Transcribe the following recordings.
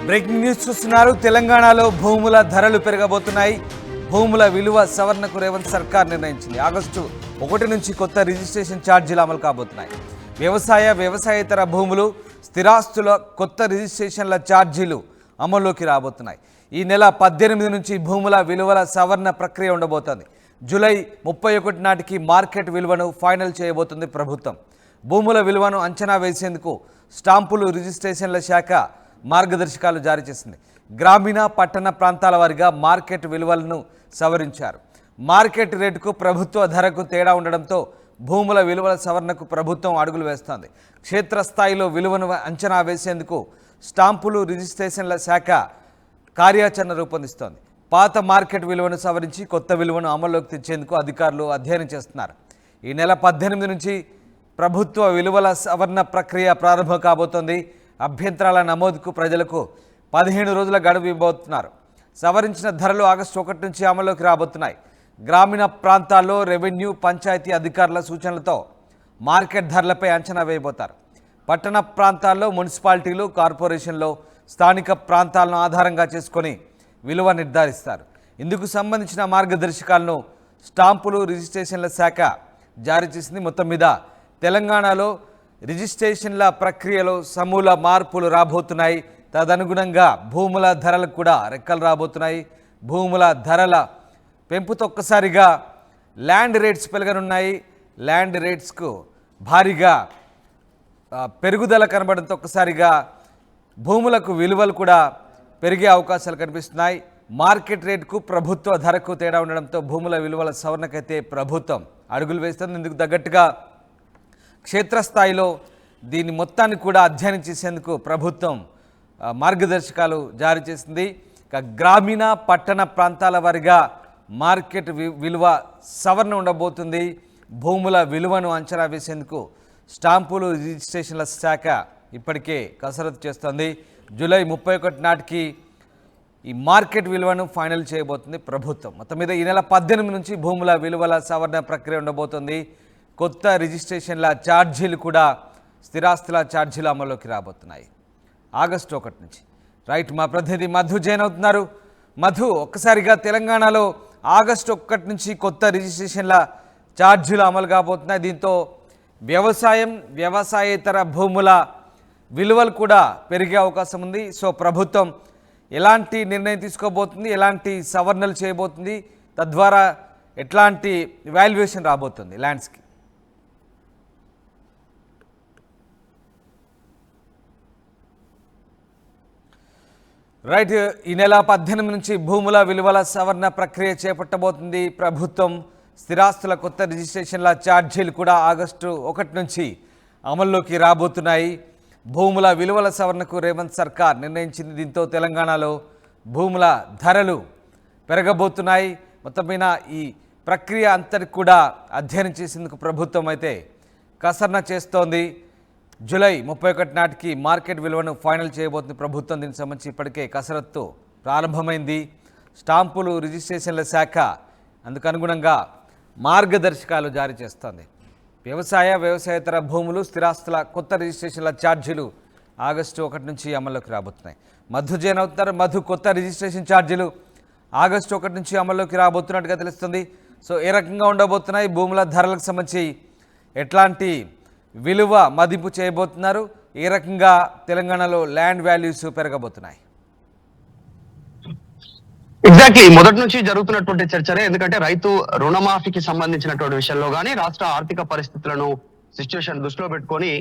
Breaking news చూస్తున్నారు. తెలంగాణలో భూముల ధరలు పెరగబోతున్నాయి. భూముల విలువ సవరణకు రేవంత్ సర్కార్ నిర్ణయించింది. ఆగస్టు 1 నుంచి కొత్త రిజిస్ట్రేషన్ ఛార్జీలు అమలు కాబోతున్నాయి. వ్యవసాయేతర భూములు, స్థిరాస్తుల కొత్త రిజిస్ట్రేషన్ల ఛార్జీలు అమల్లోకి రాబోతున్నాయి. ఈ నెల 18 నుంచి భూముల విలువల సవరణ ప్రక్రియ ఉండబోతోంది. జూలై 31 నాటికి మార్కెట్ విలువను ఫైనల్ చేయబోతుంది ప్రభుత్వం. భూముల విలువను అంచనా వేసేందుకు స్టాంపులు రిజిస్ట్రేషన్ల శాఖ మార్గదర్శకాలు జారీ చేసింది. గ్రామీణ పట్టణ ప్రాంతాల వారీగా మార్కెట్ విలువలను సవరించారు. మార్కెట్ రేటుకు ప్రభుత్వ ధరకు తేడా ఉండడంతో భూముల విలువల సవరణకు ప్రభుత్వం అడుగులు వేస్తోంది. క్షేత్రస్థాయిలో విలువను అంచనా వేసేందుకు స్టాంపులు రిజిస్ట్రేషన్ల శాఖ కార్యాచరణ రూపొందిస్తోంది. పాత మార్కెట్ విలువను సవరించి కొత్త విలువను అమల్లోకి తెచ్చేందుకు అధికారులు అధ్యయనం చేస్తున్నారు. ఈ నెల 18 నుంచి ప్రభుత్వ విలువల సవరణ ప్రక్రియ ప్రారంభం కాబోతోంది. అభ్యంతరాల నమోదుకు ప్రజలకు 15 రోజుల గడువు ఇవ్వబోతున్నారు. సవరించిన ధరలు ఆగస్టు 1 నుంచి అమల్లోకి రాబోతున్నాయి. గ్రామీణ ప్రాంతాల్లో రెవెన్యూ, పంచాయతీ అధికారుల సూచనలతో మార్కెట్ ధరలపై అంచనా వేయబోతారు. పట్టణ ప్రాంతాల్లో మున్సిపాలిటీలు, కార్పొరేషన్లో స్థానిక ప్రాంతాలను ఆధారంగా చేసుకొని విలువ నిర్ధారిస్తారు. ఇందుకు సంబంధించిన మార్గదర్శకాలను స్టాంపులు రిజిస్ట్రేషన్ల శాఖ జారీ చేసింది. మొత్తం మీద తెలంగాణలో రిజిస్ట్రేషన్ల ప్రక్రియలో సమూల మార్పులు రాబోతున్నాయి. తదనుగుణంగా భూముల ధరలకు కూడా రెక్కలు రాబోతున్నాయి. భూముల ధరల పెంపుతో ఒక్కసారిగా ల్యాండ్ రేట్స్ పెరగనున్నాయి. ల్యాండ్ రేట్స్కు భారీగా పెరుగుదల కనబడంతో ఒక్కసారిగా భూములకు విలువలు కూడా పెరిగే అవకాశాలు కనిపిస్తున్నాయి. మార్కెట్ రేటుకు ప్రభుత్వ ధరకు తేడా ఉండడంతో భూముల విలువల సవరణకైతే ప్రభుత్వం అడుగులు వేస్తుంది. ఇందుకు తగ్గట్టుగా క్షేత్రస్థాయిలో దీని మొత్తాన్ని కూడా అధ్యయనం చేసేందుకు ప్రభుత్వం మార్గదర్శకాలు జారీ చేసింది. గ్రామీణ పట్టణ ప్రాంతాల వారీగా మార్కెట్ విలువ సవరణ ఉండబోతుంది. భూముల విలువను అంచనా వేసేందుకు స్టాంపులు రిజిస్ట్రేషన్ల శాఖ ఇప్పటికే కసరత్తు చేస్తోంది. జూలై 31 నాటికి ఈ మార్కెట్ విలువను ఫైనల్ చేయబోతుంది ప్రభుత్వం. మొత్తం మీద ఈ నెల 18 నుంచి భూముల విలువల సవరణ ప్రక్రియ ఉండబోతుంది. కొత్త రిజిస్ట్రేషన్ల ఛార్జీలు కూడా స్థిరాస్తుల ఛార్జీలు అమల్లోకి రాబోతున్నాయి ఆగస్టు 1 నుంచి. రైట్, మా ప్రతినిధి మధు జాయిన్ అవుతున్నారు. మధు, ఒక్కసారిగా తెలంగాణలో ఆగస్టు 1 నుంచి కొత్త రిజిస్ట్రేషన్ల ఛార్జీలు అమలు కాబోతున్నాయి. దీంతో వ్యవసాయేతర భూముల విలువలు కూడా పెరిగే అవకాశం ఉంది. సో ప్రభుత్వం ఎలాంటి నిర్ణయం తీసుకోబోతుంది, ఎలాంటి సవరణలు చేయబోతుంది, తద్వారా ఎట్లాంటి వాల్యుయేషన్ రాబోతుంది ల్యాండ్స్కి? రైట్, ఈ నెల 18 నుంచి భూముల విలువల సవరణ ప్రక్రియ చేపట్టబోతుంది ప్రభుత్వం. స్థిరాస్తుల కొత్త రిజిస్ట్రేషన్ల ఛార్జీలు కూడా ఆగస్టు 1 నుంచి అమల్లోకి రాబోతున్నాయి. భూముల విలువల సవరణకు రేవంత్ సర్కార్ నిర్ణయించింది. దీంతో తెలంగాణలో భూముల ధరలు పెరగబోతున్నాయి. మొత్తం మీద ఈ ప్రక్రియ అంతటి కూడా అధ్యయనం చేసేందుకు ప్రభుత్వం అయితే కసరణ చేస్తోంది. జూలై 31 నాటికి మార్కెట్ విలువను ఫైనల్ చేయబోతుంది ప్రభుత్వం. దీనికి సంబంధించి ఇప్పటికే కసరత్తు ప్రారంభమైంది. స్టాంపులు రిజిస్ట్రేషన్ల శాఖ అందుకు అనుగుణంగా మార్గదర్శకాలు జారీ చేస్తోంది. వ్యవసాయేతర భూములు, స్థిరాస్తుల కొత్త రిజిస్ట్రేషన్ల ఛార్జీలు ఆగస్టు 1 నుంచి అమల్లోకి రాబోతున్నాయి. మధు జాయిన్ అవుతున్నారు. మధు, కొత్త రిజిస్ట్రేషన్ ఛార్జీలు ఆగస్టు 1 నుంచి అమల్లోకి రాబోతున్నట్టుగా తెలుస్తుంది. సో ఏ రకంగా ఉండబోతున్నాయి? భూముల ధరలకు సంబంధించి ఎట్లాంటి విలువ మదింపు చేయబోతున్నారు? ఏ రకంగా తెలంగాణలో ల్యాండ్ వాల్యూస్ పెరగబోతున్నాయి? ఎగ్జాక్ట్లీ మొదటి నుంచి జరుగుతున్నటువంటి చర్చనే. ఎందుకంటే రైతు రుణమాఫీకి సంబంధించినటువంటి విషయంలో కానీ రాష్ట్ర ఆర్థిక పరిస్థితులను సిచ్యువేషన్ దృష్టిలో పెట్టుకొని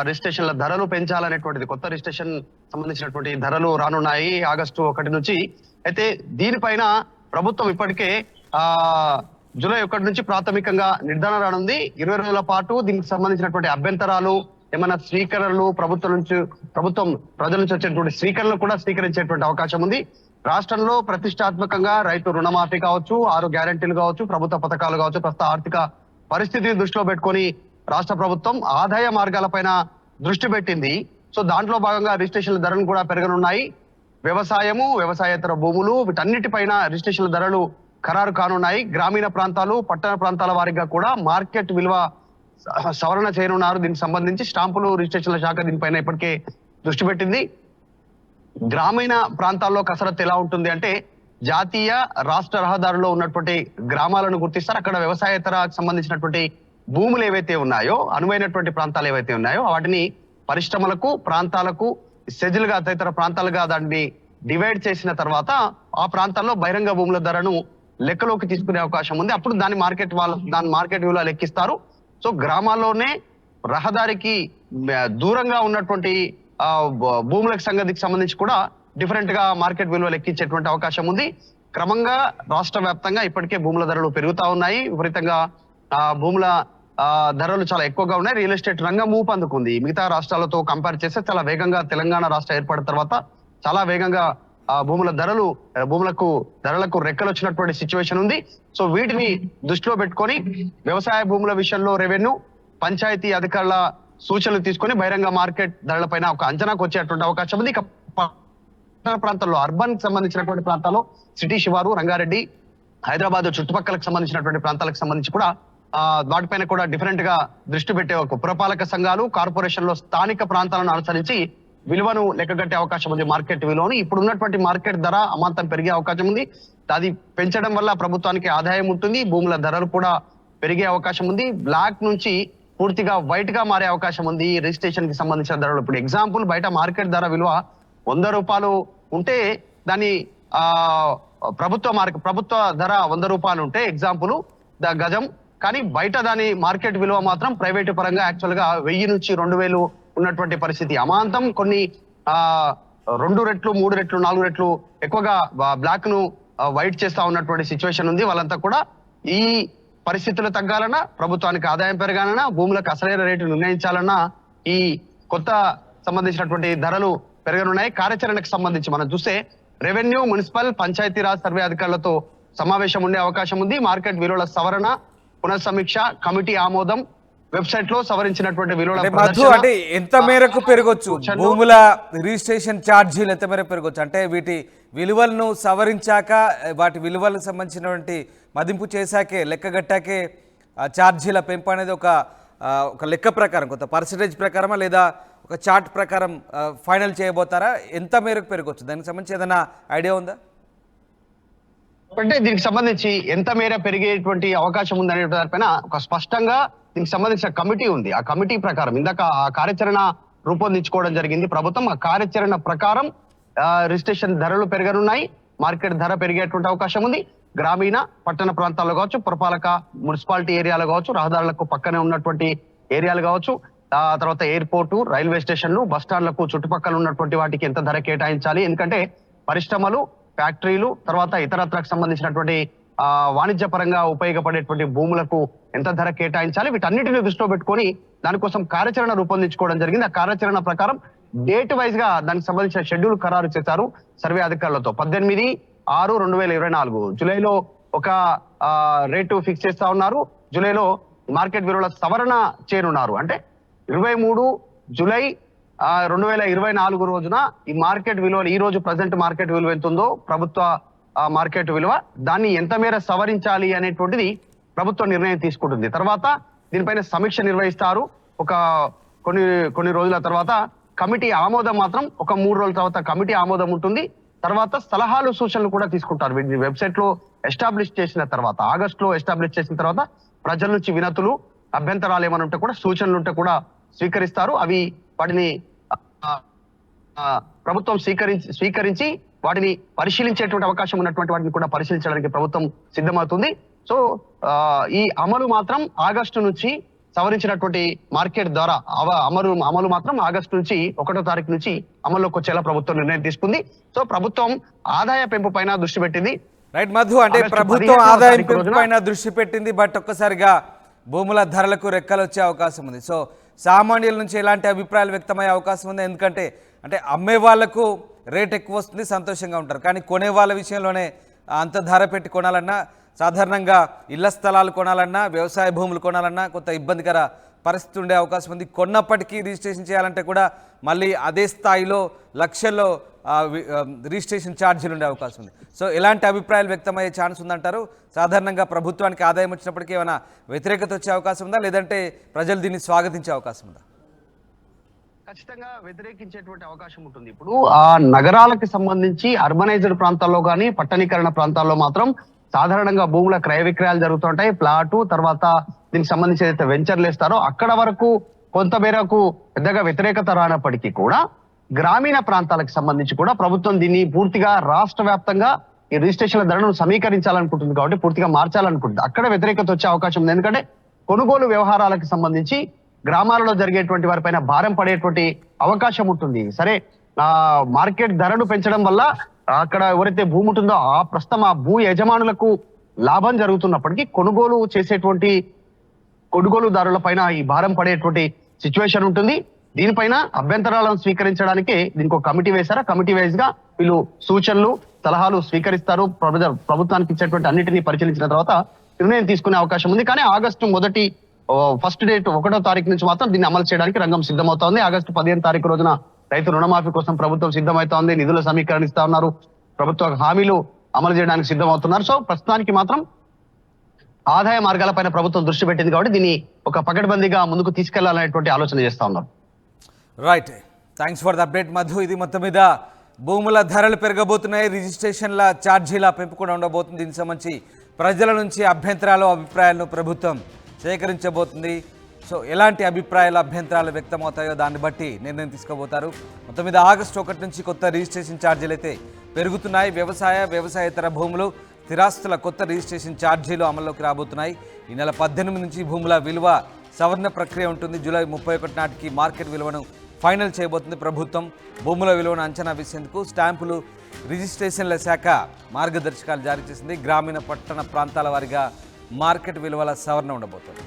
రిజిస్ట్రేషన్ల ధరలు పెంచాలనేటువంటిది, కొత్త రిజిస్ట్రేషన్ సంబంధించినటువంటి ధరలు రానున్నాయి ఆగస్టు 1 నుంచి. అయితే దీనిపైన ప్రభుత్వం ఇప్పటికే జూలై 1 నుంచి ప్రాథమికంగా నిర్ధారణ రానుంది. 20 రోజుల పాటు దీనికి సంబంధించినటువంటి అభ్యంతరాలు, ఏమైనా స్వీకరణలు ప్రభుత్వం ప్రజల నుంచి వచ్చేటువంటి స్వీకరణలు కూడా స్వీకరించేటువంటి అవకాశం ఉంది. రాష్ట్రంలో ప్రతిష్టాత్మకంగా రైతు రుణమాఫీ కావచ్చు, 6 గ్యారెంటీలు కావచ్చు, ప్రభుత్వ పథకాలు కావచ్చు, ప్రస్తుత ఆర్థిక పరిస్థితిని దృష్టిలో పెట్టుకొని రాష్ట్ర ప్రభుత్వం ఆదాయ మార్గాలపైన దృష్టి పెట్టింది. సో దాంట్లో భాగంగా రిజిస్ట్రేషన్ల ధరలు కూడా పెరగనున్నాయి. వ్యవసాయేతర భూములు, వీటన్నిటిపైన రిజిస్ట్రేషన్ల ధరలు ఖరారు కానున్నాయి. గ్రామీణ ప్రాంతాలు, పట్టణ ప్రాంతాల వారీగా కూడా మార్కెట్ విలువ సవరణ చేయనున్నారు. దీనికి సంబంధించి స్టాంపులు రిజిస్ట్రేషన్ల శాఖ దీనిపైన ఇప్పటికే దృష్టి పెట్టింది. గ్రామీణ ప్రాంతాల్లో కసరత్తు ఎలా ఉంటుంది అంటే జాతీయ రాష్ట్ర రహదారుల్లో ఉన్నటువంటి గ్రామాలను గుర్తిస్తారు. అక్కడ వ్యవసాయేతర సంబంధించినటువంటి భూములు ఏవైతే ఉన్నాయో, అనువైనటువంటి ప్రాంతాలు ఏవైతే ఉన్నాయో వాటిని పరిశ్రమలకు, ప్రాంతాలకు, సెజులుగా తదితర ప్రాంతాలుగా దాన్ని డివైడ్ చేసిన తర్వాత ఆ ప్రాంతాల్లో బహిరంగ భూముల ధరను లెక్కలోకి తీసుకునే అవకాశం ఉంది. అప్పుడు దాని మార్కెట్ విలువ లెక్కిస్తారు. సో గ్రామాల్లోనే రహదారికి దూరంగా ఉన్నటువంటి భూములకు సంబంధించి కూడా డిఫరెంట్ గా మార్కెట్ విలువ లెక్కించేటువంటి అవకాశం ఉంది. క్రమంగా రాష్ట్ర వ్యాప్తంగా ఇప్పటికే భూముల ధరలు పెరుగుతా ఉన్నాయి. విపరీతంగా భూముల ధరలు చాలా ఎక్కువగా ఉన్నాయి. రియల్ ఎస్టేట్ రంగం ఊపందుకుంది. మిగతా రాష్ట్రాలతో కంపేర్ చేస్తే చాలా వేగంగా తెలంగాణ రాష్ట్రం ఏర్పడిన తర్వాత చాలా వేగంగా భూములకు ధరలకు రెక్కలు వచ్చినటువంటి సిచ్యువేషన్ ఉంది. సో వీటిని దృష్టిలో పెట్టుకొని వ్యవసాయ భూముల విషయంలో రెవెన్యూ, పంచాయతీ అధికారుల సూచనలు తీసుకొని బహిరంగ మార్కెట్ ధరల పైన ఒక అంచనాకు వచ్చేటువంటి అవకాశం ఉంది. ఇక పట్టణ ప్రాంతాల్లో, అర్బన్ సంబంధించినటువంటి ప్రాంతాల్లో, సిటీ శివారు, రంగారెడ్డి, హైదరాబాద్ చుట్టుపక్కలకు సంబంధించినటువంటి ప్రాంతాలకు సంబంధించి కూడా వాటిపైన కూడా డిఫరెంట్ గా దృష్టి పెట్టే ఒక పురపాలక సంఘాలు, కార్పొరేషన్లో స్థానిక ప్రాంతాలను అనుసరించి విలువను లెక్కగట్టే అవకాశం ఉంది. మార్కెట్ విలువను ఇప్పుడు ఉన్నటువంటి మార్కెట్ ధర అమాంతం పెరిగే అవకాశం ఉంది. అది పెంచడం వల్ల ప్రభుత్వానికి ఆదాయం ఉంటుంది. భూముల ధరలు కూడా పెరిగే అవకాశం ఉంది. బ్లాక్ నుంచి పూర్తిగా వైట్ గా మారే అవకాశం ఉంది రిజిస్ట్రేషన్ కి సంబంధించిన ధరలు. ఇప్పుడు ఎగ్జాంపుల్, బయట మార్కెట్ ధర విలువ 100 రూపాయలు ఉంటే దాని ప్రభుత్వ ధర 100 రూపాయలు ఉంటే ఎగ్జాంపుల్ గజం, కానీ బయట దాని మార్కెట్ విలువ మాత్రం ప్రైవేటు పరంగా యాక్చువల్ గా 1000 నుంచి 2000 ఉన్నటువంటి పరిస్థితి. అమాంతం కొన్ని 2 రెట్లు, 3 రెట్లు, 4 రెట్లు ఎక్కువగా బ్లాక్ ను వైట్ చేస్తా ఉన్నటువంటి సిచ్యువేషన్ ఉంది. వాళ్ళంతా కూడా ఈ పరిస్థితులు తగ్గాలన్నా, ప్రభుత్వానికి ఆదాయం పెరగాలన్నా, భూములకు అసలైన రేటు నిర్ణయించాలన్నా ఈ కొత్త సంబంధించినటువంటి ధరలు పెరగనున్నాయి. కార్యాచరణకు సంబంధించి మనం చూస్తే రెవెన్యూ, మున్సిపల్, పంచాయతీరాజ్ సర్వే అధికారులతో సమావేశం ఉండే అవకాశం ఉంది. మార్కెట్ విలువల సవరణ, పునఃసమీక్ష, కమిటీ ఆమోదం, వెబ్సైట్ లో సవరించినటువంటి విలువల అంటే ఎంత మేరకు పెరగొచ్చు, భూముల రిజిస్ట్రేషన్ ఛార్జీలు ఎంత మేరకు పెరగొచ్చు అంటే వీటి విలువలను సవరించాక, వాటి విలువలకు సంబంధించినటువంటి మదింపు చేశాకే, లెక్కగట్టాకే ఛార్జీల పెంపు అనేది ఒక లెక్క ప్రకారం, కొంత పర్సంటేజ్ ప్రకారమా లేదా ఒక చార్ట్ ప్రకారం ఫైనల్ చేయబోతారా? ఎంత మేరకు పెరగొచ్చు, దానికి సంబంధించి ఏదైనా ఐడియా ఉందా? అంటే దీనికి సంబంధించి ఎంత మేర పెరిగేటువంటి అవకాశం ఉందనే దానిపైన ఒక స్పష్టంగా దీనికి సంబంధించిన కమిటీ ఉంది. ఆ కమిటీ ప్రకారం ఇందాక ఆ కార్యాచరణ రూపొందించుకోవడం జరిగింది ప్రభుత్వం. ఆ కార్యాచరణ ప్రకారం రిజిస్ట్రేషన్ ధరలు పెరగనున్నాయి. మార్కెట్ ధర పెరిగేటువంటి అవకాశం ఉంది. గ్రామీణ, పట్టణ ప్రాంతాల్లో కావచ్చు, పురపాలక, మున్సిపాలిటీ ఏరియాలు కావచ్చు, రహదారులకు పక్కనే ఉన్నటువంటి ఏరియాలు కావచ్చు, తర్వాత ఎయిర్పోర్టు, రైల్వే స్టేషన్లు, బస్ స్టాండ్లకు చుట్టుపక్కల ఉన్నటువంటి వాటికి ఎంత ధర కేటాయించాలి, ఎందుకంటే పరిశ్రమలు, ఫ్యాక్టరీలు, తర్వాత ఇతరత్రకు సంబంధించినటువంటి వాణిజ్య పరంగా ఉపయోగపడేటువంటి భూములకు ఎంత ధర కేటాయించాలి, వీటన్నిటిని దృష్టిలో పెట్టుకొని దానికోసం కార్యాచరణ రూపొందించుకోవడం జరిగింది. ఆ కార్యాచరణ ప్రకారం డేట్ వైజ్ గా దానికి సంబంధించిన షెడ్యూల్ ఖరారు చేశారు సర్వే అధికారులతో. 18/6/2024 జూలైలో ఒక రేటు ఫిక్స్ చేస్తా ఉన్నారు. జూలైలో మార్కెట్ విలువల సవరణ చేయనున్నారు. అంటే 23 జూలై 2024 రోజున ఈ మార్కెట్ విలువలు, ఈ రోజు ప్రజెంట్ మార్కెట్ విలువ ఎంత ఉందో ప్రభుత్వ మార్కెట్ విలువ, దాన్ని ఎంత మేర సవరించాలి అనేటువంటిది ప్రభుత్వం నిర్ణయం తీసుకుంటుంది. తర్వాత దీనిపైన సమీక్ష నిర్వహిస్తారు. కొన్ని రోజుల తర్వాత కమిటీ ఆమోదం మాత్రం ఒక 3 రోజుల తర్వాత కమిటీ ఆమోదం ఉంటుంది. తర్వాత సలహాలు, సూచనలు కూడా తీసుకుంటారు. వీటిని వెబ్సైట్ లో ఎస్టాబ్లిష్ చేసిన తర్వాత, ఆగస్టులో ఎస్టాబ్లిష్ చేసిన తర్వాత ప్రజల నుంచి వినతులు, అభ్యంతరాలు ఏమైనా ఉంటే కూడా, సూచనలు ఉంటే కూడా స్వీకరిస్తారు. వాటిని ప్రభుత్వం స్వీకరించి వాటిని పరిశీలించేటువంటి అవకాశం ఉన్నటువంటి వాటిని కూడా పరిశీలించడానికి ప్రభుత్వం సిద్ధమవుతుంది. సో ఈ అమలు మాత్రం ఆగస్టు నుంచి, సవరించినటువంటి మార్కెట్ ద్వారా అమలు మాత్రం ఆగస్టు నుంచి 1వ తారీఖు నుంచి అమల్లోకి వచ్చేలా ప్రభుత్వం నిర్ణయం తీసుకుంది. సో ప్రభుత్వం ఆదాయ పెంపు పైన దృష్టి పెట్టింది. రైట్ మధు, అంటే ప్రభుత్వం ఆదాయం పెంపు పైన దృష్టి పెట్టింది, బట్ ఒక్కసారిగా భూముల ధరలకు రెక్కలు వచ్చే అవకాశం ఉంది. సో సామాన్యుల నుంచి ఎలాంటి అభిప్రాయాలు వ్యక్తమయ్యే అవకాశం ఉంది? ఎందుకంటే అమ్మే వాళ్లకు రేట్ ఎక్కువ వస్తుంది, సంతోషంగా ఉంటారు, కానీ కొనే వాళ్ళ విషయంలోనే అంత ధర పెట్టి కొనాలన్నా, సాధారణంగా ఇళ్ల స్థలాలు కొనాలన్నా, వ్యవసాయ భూములు కొనాలన్నా కొంత ఇబ్బందికర పరిస్థితి ఉండే అవకాశం ఉంది. కొన్నప్పటికీ రిజిస్ట్రేషన్ చేయాలంటే కూడా మళ్ళీ అదే స్థాయిలో లక్షల్లో రిజిస్ట్రేషన్ ఛార్జీలు ఉండే అవకాశం ఉంది. సో ఎలాంటి అభిప్రాయాలు వ్యక్తమయ్యే ఛాన్స్ ఉందంటారు? సాధారణంగా ప్రభుత్వానికి ఆదాయం వచ్చినప్పటికీ ఏమైనా వ్యతిరేకత వచ్చే అవకాశం ఉందా, లేదంటే ప్రజలు దీన్ని స్వాగతించే అవకాశం ఉందా? ఖచ్చితంగా వ్యతిరేకించేటువంటి అవకాశం ఉంటుంది. ఇప్పుడు ఆ నగరాలకు సంబంధించి అర్బనైజ్డ్ ప్రాంతాల్లో కానీ పట్టణీకరణ ప్రాంతాల్లో మాత్రం సాధారణంగా భూముల క్రయ విక్రయాలు జరుగుతుంటాయి. ప్లాటు తర్వాత దీనికి సంబంధించి ఏదైతే వెంచర్లు ఇస్తారో అక్కడ వరకు కొంత మేరకు పెద్దగా వ్యతిరేకత రానప్పటికీ కూడా గ్రామీణ ప్రాంతాలకు సంబంధించి కూడా ప్రభుత్వం దీన్ని పూర్తిగా రాష్ట్ర వ్యాప్తంగా ఈ రిజిస్ట్రేషన్ల ధరను సమీకరించాలనుకుంటుంది కాబట్టి పూర్తిగా మార్చాలనుకుంటుంది. అక్కడ వ్యతిరేకత వచ్చే అవకాశం ఉంది. ఎందుకంటే కొనుగోలు వ్యవహారాలకు సంబంధించి గ్రామాలలో జరిగేటువంటి వారిపైన భారం పడేటువంటి అవకాశం ఉంటుంది. సరే, ఆ మార్కెట్ ధరను పెంచడం వల్ల అక్కడ ఎవరైతే భూమి ఉంటుందో ఆ ప్రస్తుతం ఆ భూ యజమానులకు లాభం జరుగుతున్నప్పటికీ కొనుగోలు చేసేటువంటి కొనుగోలుదారుల పైన ఈ భారం పడేటువంటి సిచ్యువేషన్ ఉంటుంది. దీనిపైన అభ్యంతరాలను స్వీకరించడానికి దీనికి ఒక కమిటీ వేశారు. కమిటీ వైజ్ గా వీళ్ళు సూచనలు సలహాలు స్వీకరిస్తారు. ప్రభుత్వానికి ఇచ్చేటువంటి అన్నిటినీ పరిశీలించిన తర్వాత నిర్ణయం తీసుకునే అవకాశం ఉంది. కానీ ఆగస్టు ఫస్ట్ డేట్ 1వ తారీఖు నుంచి మాత్రం దీన్ని అమలు చేయడానికి రంగం సిద్ధమవుతోంది. ఆగస్టు 15వ తారీఖు రోజున రైతు రుణమాఫీ కోసం ప్రభుత్వం సిద్ధమవుతోంది. నిధుల సమీకరణ ఇస్తా ఉన్నారు. ప్రభుత్వ హామీలు అమలు చేయడానికి సిద్ధమవుతున్నారు. సో ప్రస్తుతానికి మాత్రం ఆదాయ మార్గాలపైన ప్రభుత్వం దృష్టి పెట్టింది కాబట్టి దీన్ని ఒక పకడ్బందీగా ముందుకు తీసుకెళ్లాలనేటువంటి ఆలోచన చేస్తా ఉన్నారు. Right, thanks for the update Madhu. ఇది మొత్తం మీద భూముల ధరలు పెరగబోతున్నాయి, రిజిస్ట్రేషన్ల ఛార్జీల పెంపు కూడా ఉండబోతుంది. దీనికి సంబంధించి ప్రజల నుంచి అభ్యంతరాలు అభిప్రాయాలను ప్రభుత్వం సేకరించబోతుంది. సో ఎలాంటి అభిప్రాయాలు అభ్యంతరాలు వ్యక్తమవుతాయో దాన్ని బట్టి నిర్ణయం తీసుకోబోతారు. మొత్తం మీద ఆగస్టు 1 నుంచి కొత్త రిజిస్ట్రేషన్ ఛార్జీలు అయితే పెరుగుతున్నాయి. వ్యవసాయేతర భూములు స్థిరాస్తుల కొత్త రిజిస్ట్రేషన్ ఛార్జీలు అమల్లోకి రాబోతున్నాయి. ఈ నెల 18 నుంచి భూముల విలువ సవరణ ప్రక్రియ ఉంటుంది. జూలై 31 నాటికి మార్కెట్ విలువను ఫైనల్ చేయబోతుంది ప్రభుత్వం. భూముల విలువను అంచనా వేసేందుకు స్టాంపులు రిజిస్ట్రేషన్ల శాఖ మార్గదర్శకాలు జారీ చేసింది. గ్రామీణ పట్టణ ప్రాంతాల వారీగా మార్కెట్ విలువల సవరణ ఉండబోతుంది.